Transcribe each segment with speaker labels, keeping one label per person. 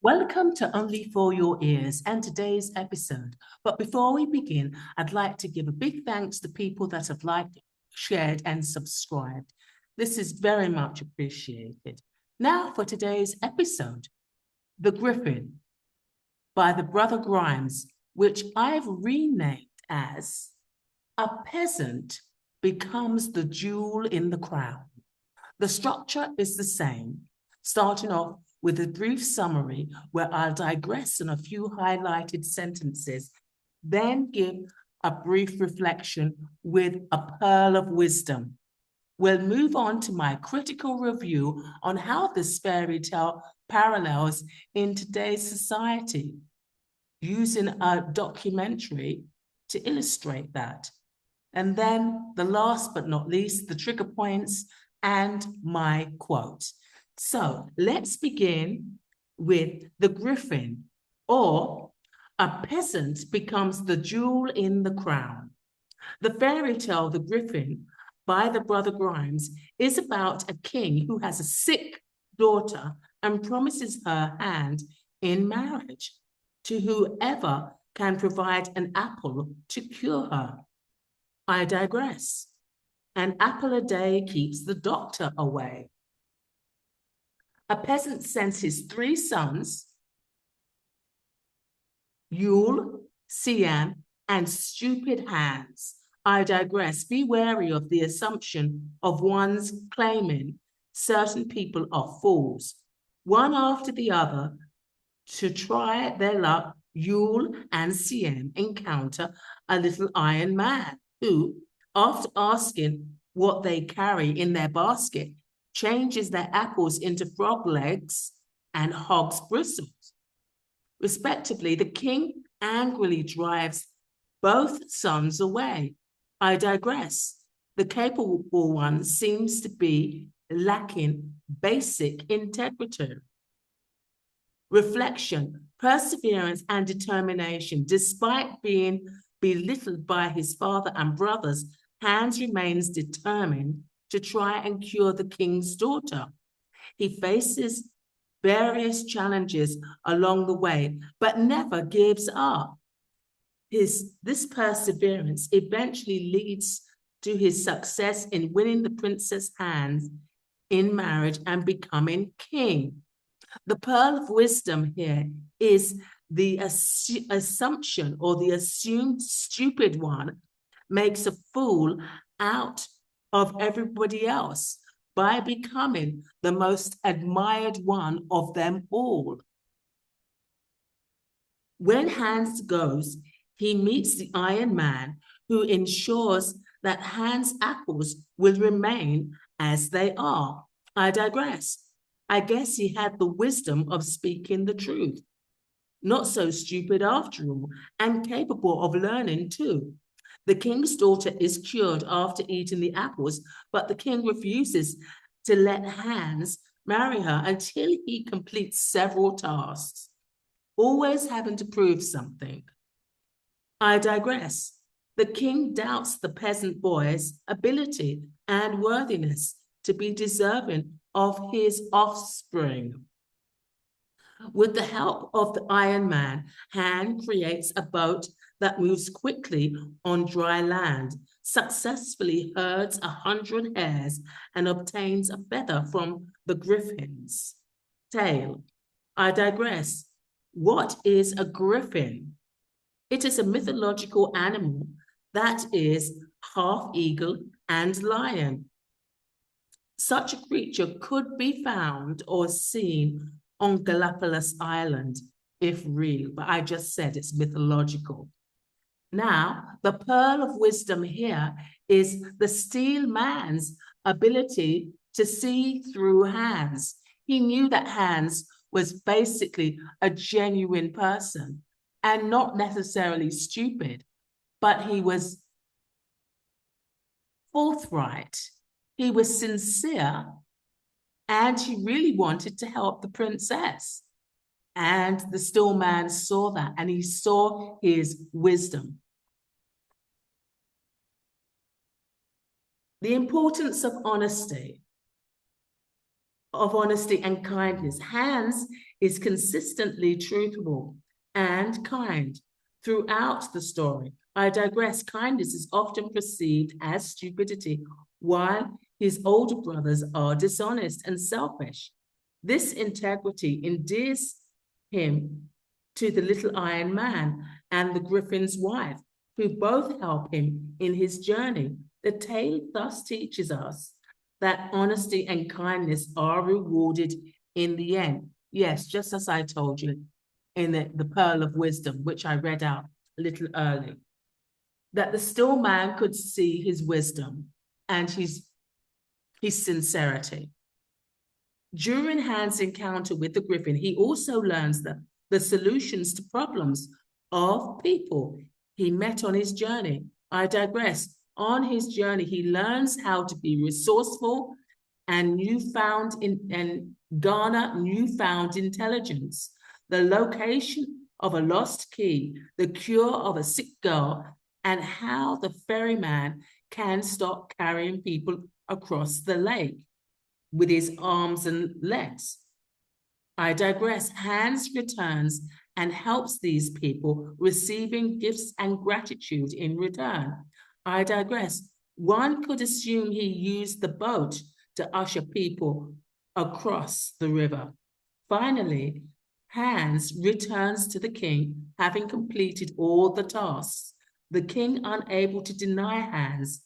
Speaker 1: Welcome to Only for Your Ears and today's episode. But before we begin, I'd like to give a big thanks to people that have liked, shared, and subscribed. This is very much appreciated. Now for today's episode, The Griffin by the Brother Grimes, which I've renamed as A Peasant Becomes the Jewel in the Crown. The structure is the same, starting off with a brief summary where I'll digress on a few highlighted sentences, then give a brief reflection with a pearl of wisdom. We'll move on to my critical review on how this fairy tale parallels in today's society, using a documentary to illustrate that. And then the last but not least, the trigger points and my quote. So let's begin with The Griffin, or A Peasant Becomes the Jewel in the Crown. The fairy tale The Griffin by the Brother Grimes is about a king who has a sick daughter and promises her hand in marriage to whoever can provide an apple to cure her. I digress. An apple a day keeps the doctor away. A peasant sends his 3 sons, Jewell, Siam, and stupid Hans. I digress. Be wary of the assumption of one's claiming certain people are fools. One after the other, to try their luck, Jewell and Siam encounter a little iron man who, after asking what they carry in their basket, changes their apples into frog legs and hog's bristles. Respectively, the king angrily drives both sons away. I digress. The capable one seems to be lacking basic integrity. Reflection, perseverance, and determination. Despite being belittled by his father and brothers, Hans remains determined to try and cure the king's daughter. He faces various challenges along the way, but never gives up. This perseverance eventually leads to his success in winning the princess' hand in marriage and becoming king. The pearl of wisdom here is the assumption, or the assumed stupid one makes a fool out of everybody else by becoming the most admired one of them all. When Hans goes, he meets the Iron Man, who ensures that Hans' apples will remain as they are. I digress. I guess he had the wisdom of speaking the truth. Not so stupid after all, and capable of learning too. The king's daughter is cured after eating the apples, but the king refuses to let Hans marry her until he completes several tasks, always having to prove something. I digress. The king doubts the peasant boy's ability and worthiness to be deserving of his offspring. With the help of the Iron Man, Han creates a boat that moves quickly on dry land, successfully herds 100 hares, and obtains a feather from the griffin's tail. I digress. What is a griffin? It is a mythological animal that is half eagle and lion. Such a creature could be found or seen on Galapagos Island, if real, but I just said it's mythological. Now, the pearl of wisdom here is the steel man's ability to see through Hans. He knew that Hans was basically a genuine person and not necessarily stupid, but he was forthright. He was sincere, and he really wanted to help the princess. And the steel man saw that, and he saw his wisdom. The importance of honesty. of honesty and kindness. Hans is consistently truthful and kind throughout the story. I digress. Kindness is often perceived as stupidity, while his older brothers are dishonest and selfish. This integrity endears him to the little iron man and the griffin's wife, who both help him in his journey. The tale thus teaches us that honesty and kindness are rewarded in the end. Yes, just as I told you in the Pearl of Wisdom, which I read out a little early, that the still man could see his wisdom and his sincerity. During Hans' encounter with the griffin, he also learns the solutions to problems of people he met on his journey. I digress. On his journey, he learns how to be resourceful and garner newfound intelligence. The location of a lost key, the cure of a sick girl, and how the ferryman can stop carrying people across the lake with his arms and legs. I digress. Hans returns and helps these people, receiving gifts and gratitude in return. I digress. One could assume he used the boat to usher people across the river. Finally, Hans returns to the king, having completed all the tasks. The king, unable to deny Hans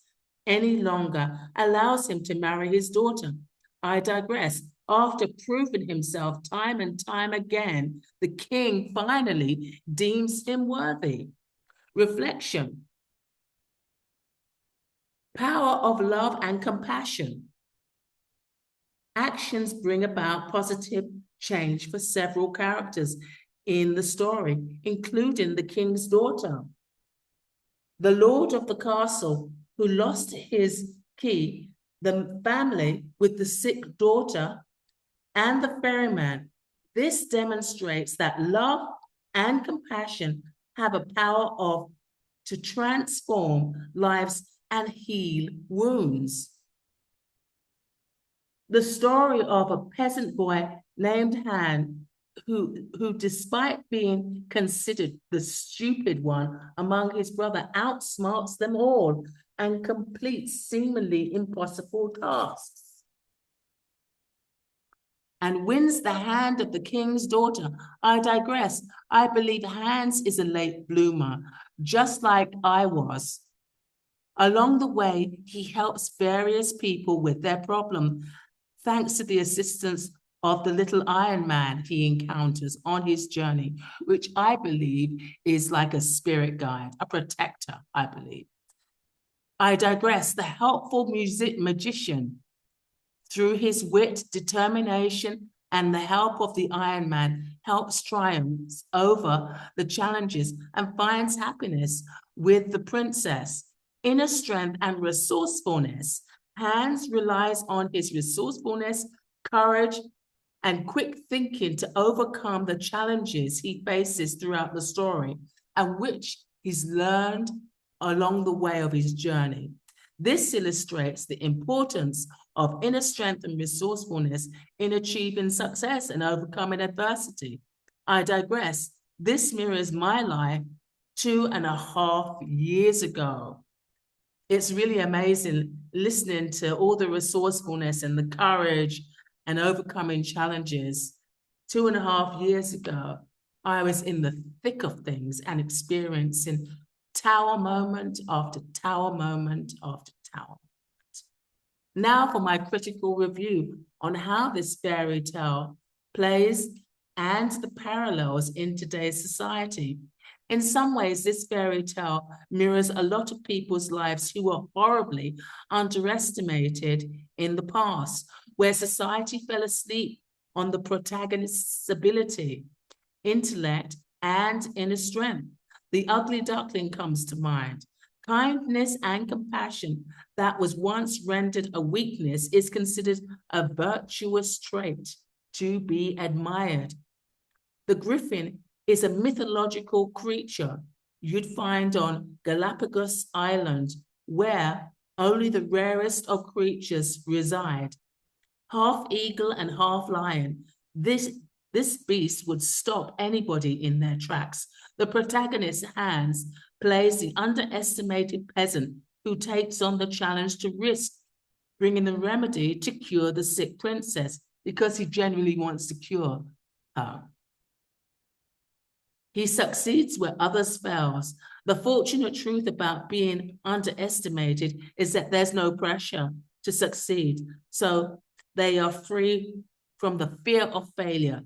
Speaker 1: any longer, allows him to marry his daughter. I digress. After proving himself time and time again, the king finally deems him worthy. Reflection. Power of love and compassion. Actions bring about positive change for several characters in the story, including the king's daughter. The lord of the castle, who lost his key, the family with the sick daughter, and the ferryman. This demonstrates that love and compassion have a power to transform lives and heal wounds. The story of a peasant boy named Han, who despite being considered the stupid one among his brother, outsmarts them all and completes seemingly impossible tasks, and wins the hand of the king's daughter. I digress. I believe Hans is a late bloomer, just like I was. Along the way, he helps various people with their problem, thanks to the assistance of the little Iron Man he encounters on his journey, which I believe is like a spirit guide, a protector, I believe. I digress. The helpful magician, through his wit, determination, and the help of the Iron Man, helps triumph over the challenges and finds happiness with the princess. Inner strength and resourcefulness. Hans relies on his resourcefulness, courage, and quick thinking to overcome the challenges he faces throughout the story, and which he's learned along the way of his journey. This illustrates the importance of inner strength and resourcefulness in achieving success and overcoming adversity. I digress. This mirrors my life 2.5 years ago. It's really amazing listening to all the resourcefulness and the courage and overcoming challenges. 2.5 years ago, I was in the thick of things and experiencing tower moment after tower moment after tower. Now for my critical review on how this fairy tale plays and the parallels in today's society. In some ways, this fairy tale mirrors a lot of people's lives who were horribly underestimated in the past, where society fell asleep on the protagonist's ability, intellect, and inner strength. The ugly duckling comes to mind. Kindness and compassion that was once rendered a weakness is considered a virtuous trait to be admired. The griffin is a mythological creature you'd find on Galapagos Island, where only the rarest of creatures reside. half eagle and half lion. This beast would stop anybody in their tracks. The protagonist, Hans, plays the underestimated peasant who takes on the challenge to risk bringing the remedy to cure the sick princess because he genuinely wants to cure her. He succeeds where others fail. The fortunate truth about being underestimated is that there's no pressure to succeed. So they are free from the fear of failure.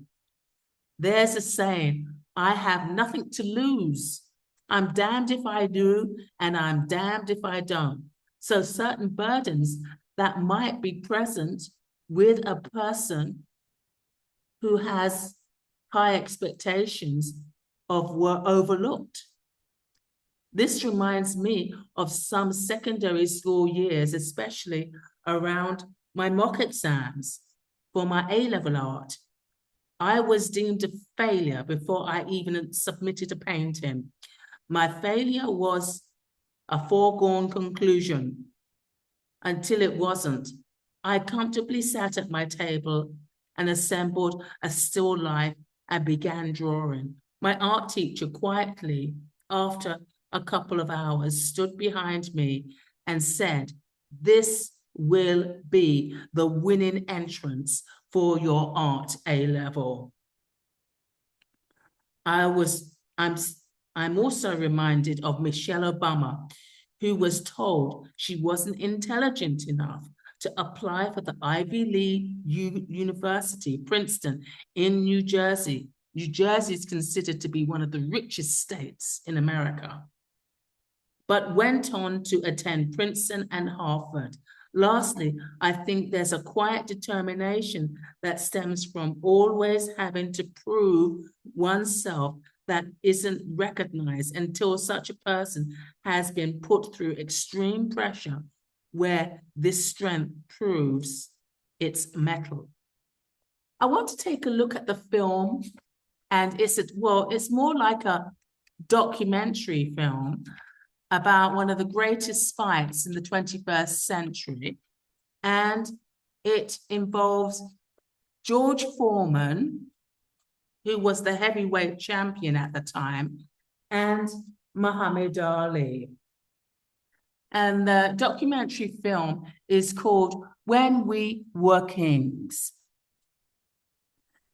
Speaker 1: There's a saying, I have nothing to lose. I'm damned if I do, and I'm damned if I don't. So certain burdens that might be present with a person who has high expectations of were overlooked. This reminds me of some secondary school years, especially around my mock exams for my A-level art. I was deemed a failure before I even submitted a painting. My failure was a foregone conclusion until it wasn't. I comfortably sat at my table and assembled a still life and began drawing. My art teacher quietly, after a couple of hours, stood behind me and said, "This will be the winning entrance for your art A-level." I'm also reminded of Michelle Obama, who was told she wasn't intelligent enough to apply for the Ivy League University, Princeton, in New Jersey. New Jersey is considered to be one of the richest states in America, but went on to attend Princeton and Harvard. Lastly, I think there's a quiet determination that stems from always having to prove oneself that isn't recognized until such a person has been put through extreme pressure where this strength proves its mettle. I want to take a look at the film, and it's more like a documentary film about one of the greatest fights in the 21st century. And it involves George Foreman, who was the heavyweight champion at the time, and Muhammad Ali. And the documentary film is called When We Were Kings.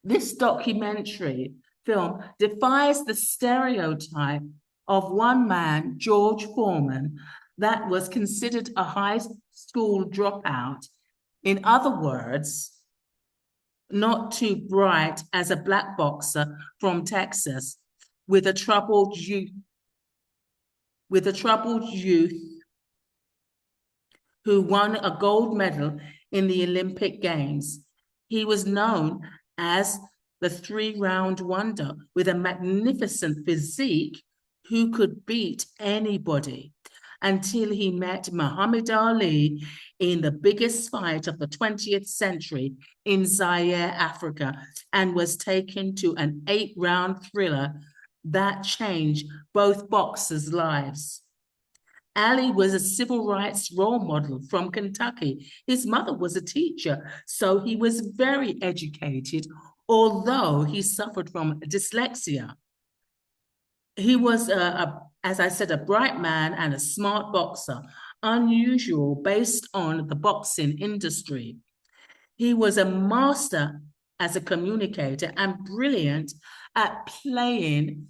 Speaker 1: This documentary film defies the stereotype of one man, George Foreman, that was considered a high school dropout. In other words, not too bright as a black boxer from Texas with a troubled youth who won a gold medal in the Olympic Games. He was known as the three-round wonder with a magnificent physique who could beat anybody until he met Muhammad Ali in the biggest fight of the 20th century in Zaire, Africa, and was taken to an 8-round thriller that changed both boxers' lives. Ali was a civil rights role model from Kentucky. His mother was a teacher, so he was very educated, although he suffered from dyslexia. He was, as I said, a bright man and a smart boxer, unusual based on the boxing industry. He was a master as a communicator and brilliant at playing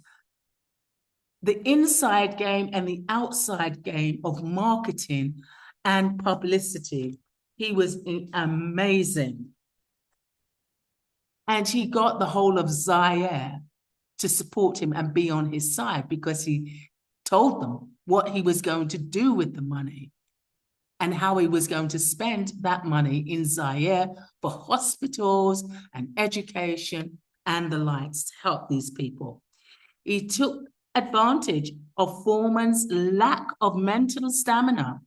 Speaker 1: the inside game and the outside game of marketing and publicity. He was amazing. And he got the whole of Zaire to support him and be on his side because he told them what he was going to do with the money and how he was going to spend that money in Zaire for hospitals and education and the likes to help these people. He took advantage of Foreman's lack of mental stamina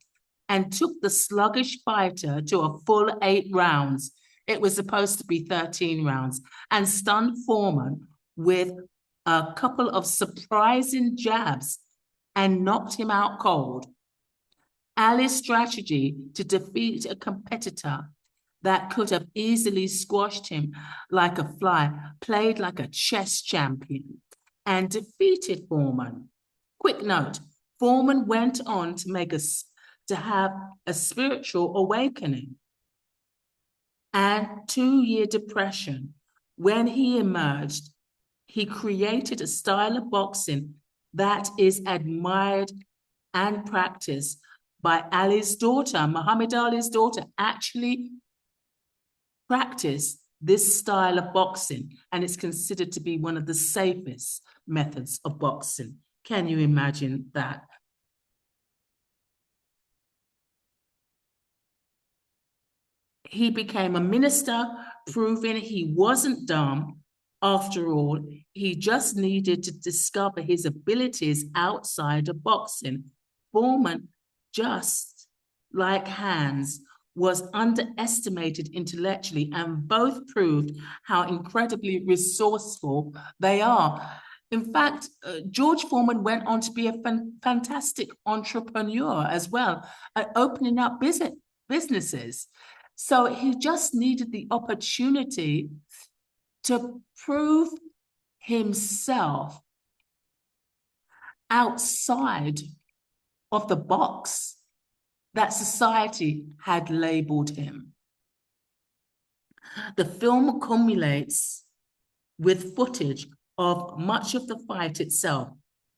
Speaker 1: and took the sluggish fighter to a full 8 rounds. It was supposed to be 13 rounds, and stunned Foreman with a couple of surprising jabs and knocked him out cold. Ali's strategy to defeat a competitor that could have easily squashed him like a fly, played like a chess champion, and defeated Foreman. Quick note, Foreman went on to have a spiritual awakening and 2-year depression. When he emerged, he created a style of boxing that is admired and practiced by Ali's daughter. Muhammad Ali's daughter actually practiced this style of boxing, and it's considered to be one of the safest methods of boxing. Can you imagine that? He became a minister, proving he wasn't dumb. After all, he just needed to discover his abilities outside of boxing. Foreman, just like Hans, was underestimated intellectually, and both proved how incredibly resourceful they are. In fact, George Foreman went on to be a fantastic entrepreneur as well, opening up businesses. So he just needed the opportunity to prove himself outside of the box that society had labeled him. The film culminates with footage of much of the fight itself,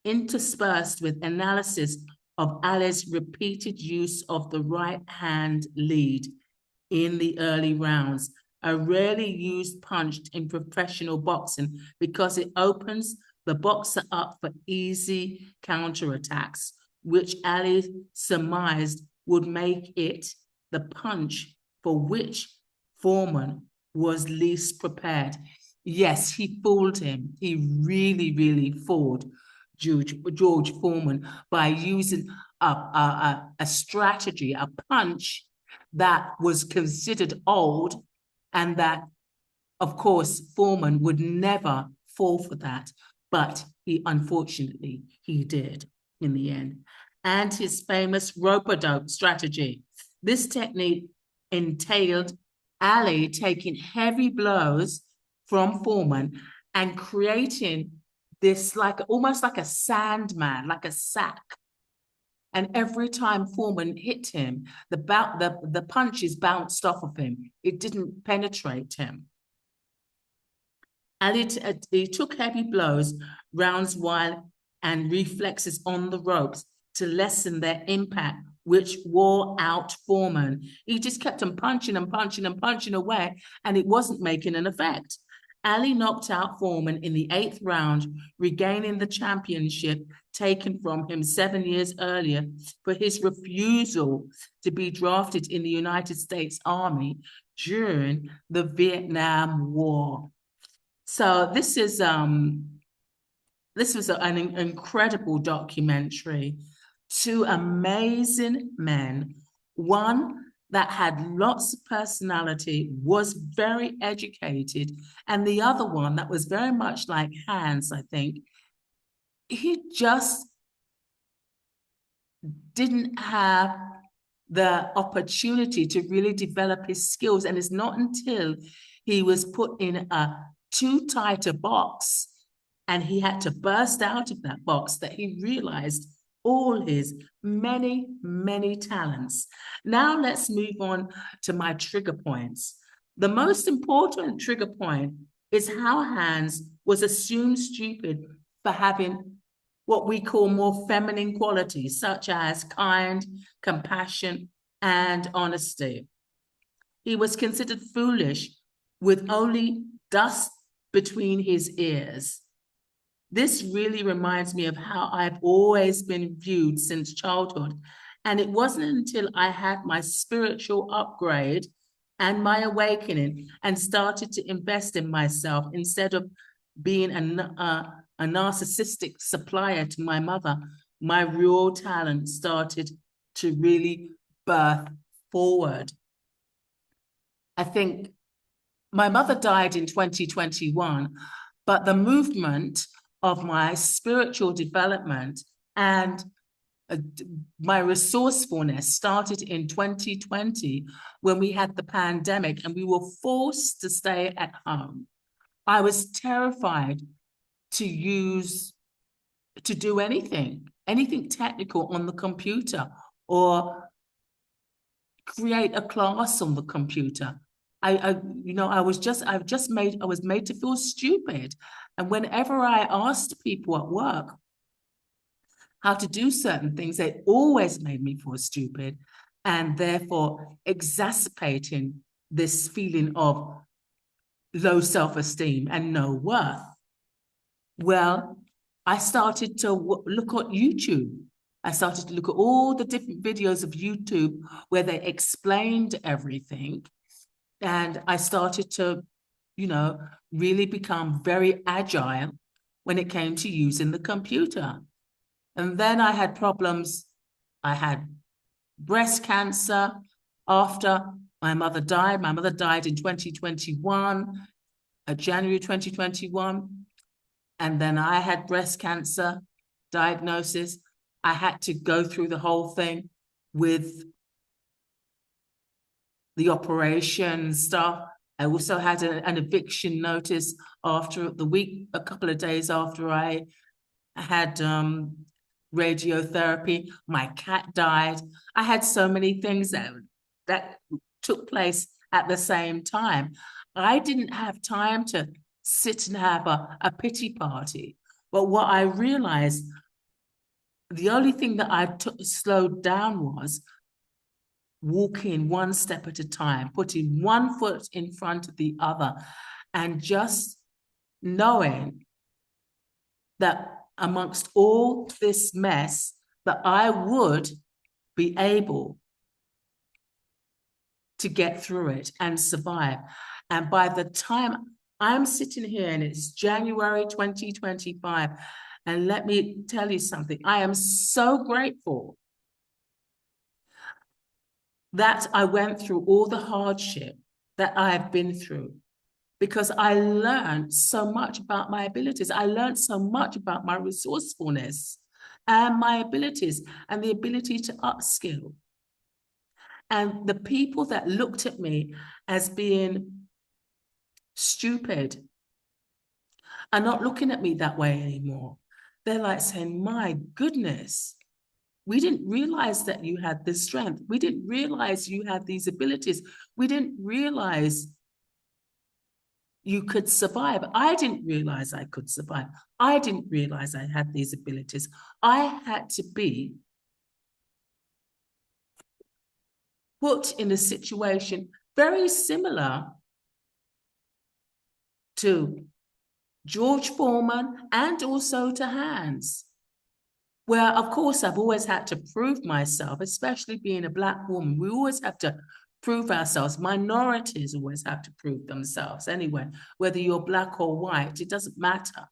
Speaker 1: interspersed with analysis of Ali's repeated use of the right hand lead in the early rounds, a rarely used punch in professional boxing because it opens the boxer up for easy counterattacks, which Ali surmised would make it the punch for which Foreman was least prepared. Yes, he fooled him. He really, really fooled George Foreman by using a strategy, a punch that was considered old, and that, of course, Foreman would never fall for that. But unfortunately, he did in the end. And his famous rope-a-dope strategy. This technique entailed Ali taking heavy blows from Foreman and creating this almost like a sandman, like a sack. And every time Foreman hit him, the punches bounced off of him. It didn't penetrate him. Ali he took heavy blows, rounds wide, and reflexes on the ropes to lessen their impact, which wore out Foreman. He just kept on punching and punching and punching away, and it wasn't making an effect. Ali knocked out Foreman in the 8th round, regaining the championship taken from him 7 years earlier for his refusal to be drafted in the United States Army during the Vietnam War. So this was an incredible documentary. 2 amazing men, one that had lots of personality, was very educated, and the other one that was very much like Hans, I think. He just didn't have the opportunity to really develop his skills, and it's not until he was put in a too tight a box and he had to burst out of that box that he realized all his many, many talents. Now let's move on to my trigger points. The most important trigger point is how Hans was assumed stupid for having what we call more feminine qualities, such as kind, compassion, and honesty. He was considered foolish with only dust between his ears. This really reminds me of how I've always been viewed since childhood. And it wasn't until I had my spiritual upgrade and my awakening and started to invest in myself instead of being a narcissistic supplier to my mother, my real talent started to really birth forward. I think my mother died in 2021, but the movement of my spiritual development and my resourcefulness started in 2020 when we had the pandemic and we were forced to stay at home. I was terrified to do anything technical on the computer or create a class on the computer. I was made to feel stupid. And whenever I asked people at work how to do certain things, they always made me feel stupid, and therefore exacerbating this feeling of low self-esteem and no worth. Well, I started to look at YouTube. I started to look at all the different videos of YouTube where they explained everything. And I started to, really become very agile when it came to using the computer. And then I had problems. I had breast cancer after my mother died. My mother died in 2021, January 2021. And then I had breast cancer diagnosis. I had to go through the whole thing with the operation stuff. I also had an eviction notice after a couple of days after I had radiotherapy. My cat died. I had so many things that took place at the same time. I didn't have time to sit and have a pity party. But what I realized, the only thing that I slowed down was walking one step at a time, putting one foot in front of the other, and just knowing that amongst all this mess, that I would be able to get through it and survive. And by the time I'm sitting here and it's January 2025, and let me tell you something, I am so grateful that I went through all the hardship that I have been through, because I learned so much about my abilities. I learned so much about my resourcefulness and my abilities and the ability to upskill. And the people that looked at me as being stupid are not looking at me that way anymore. They're like saying, my goodness, we didn't realize that you had this strength. We didn't realize you had these abilities. We didn't realize you could survive. I didn't realize I could survive. I didn't realize I had these abilities. I had to be put in a situation very similar to George Foreman and also to Hans, where, of course, I've always had to prove myself, especially being a Black woman. We always have to prove ourselves. Minorities always have to prove themselves anyway, whether you're Black or white, it doesn't matter.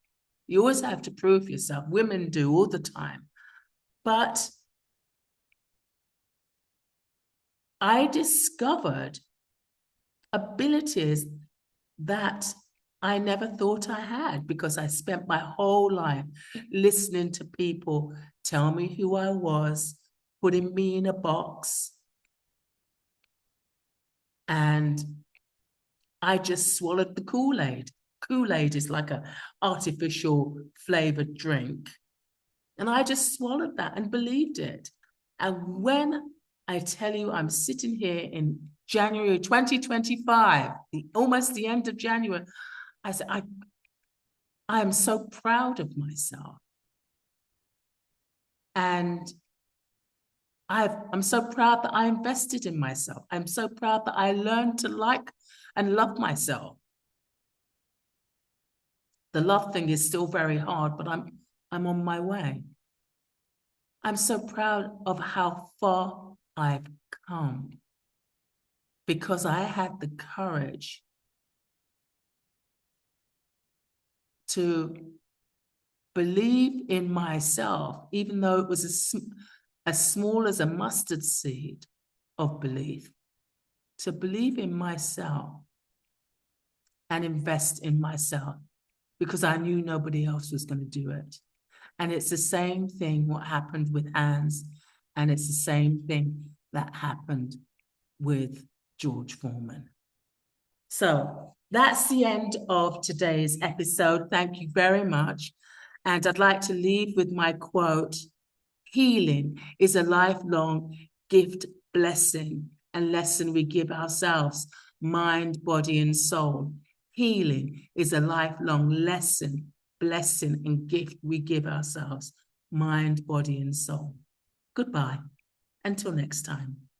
Speaker 1: You always have to prove yourself. Women do all the time. But I discovered abilities that I never thought I had, because I spent my whole life listening to people tell me who I was, putting me in a box. And I just swallowed the Kool-Aid. Kool-Aid is like an artificial flavored drink. And I just swallowed that and believed it. And when I tell you I'm sitting here in January 2025, almost the end of January, I said, I am so proud of myself. And I'm so proud that I invested in myself. I'm so proud that I learned to like and love myself. The love thing is still very hard, but I'm on my way. I'm so proud of how far I've come, because I had the courage to believe in myself, even though it was as small as a mustard seed of belief, to believe in myself and invest in myself, because I knew nobody else was going to do it. And it's the same thing what happened with Hans, and it's the same thing that happened with George Foreman. So that's the end of today's episode. Thank you very much. And I'd like to leave with my quote: healing is a lifelong gift, blessing, and lesson we give ourselves, mind, body, and soul. Healing is a lifelong lesson, blessing, and gift we give ourselves, mind, body, and soul. Goodbye. Until next time.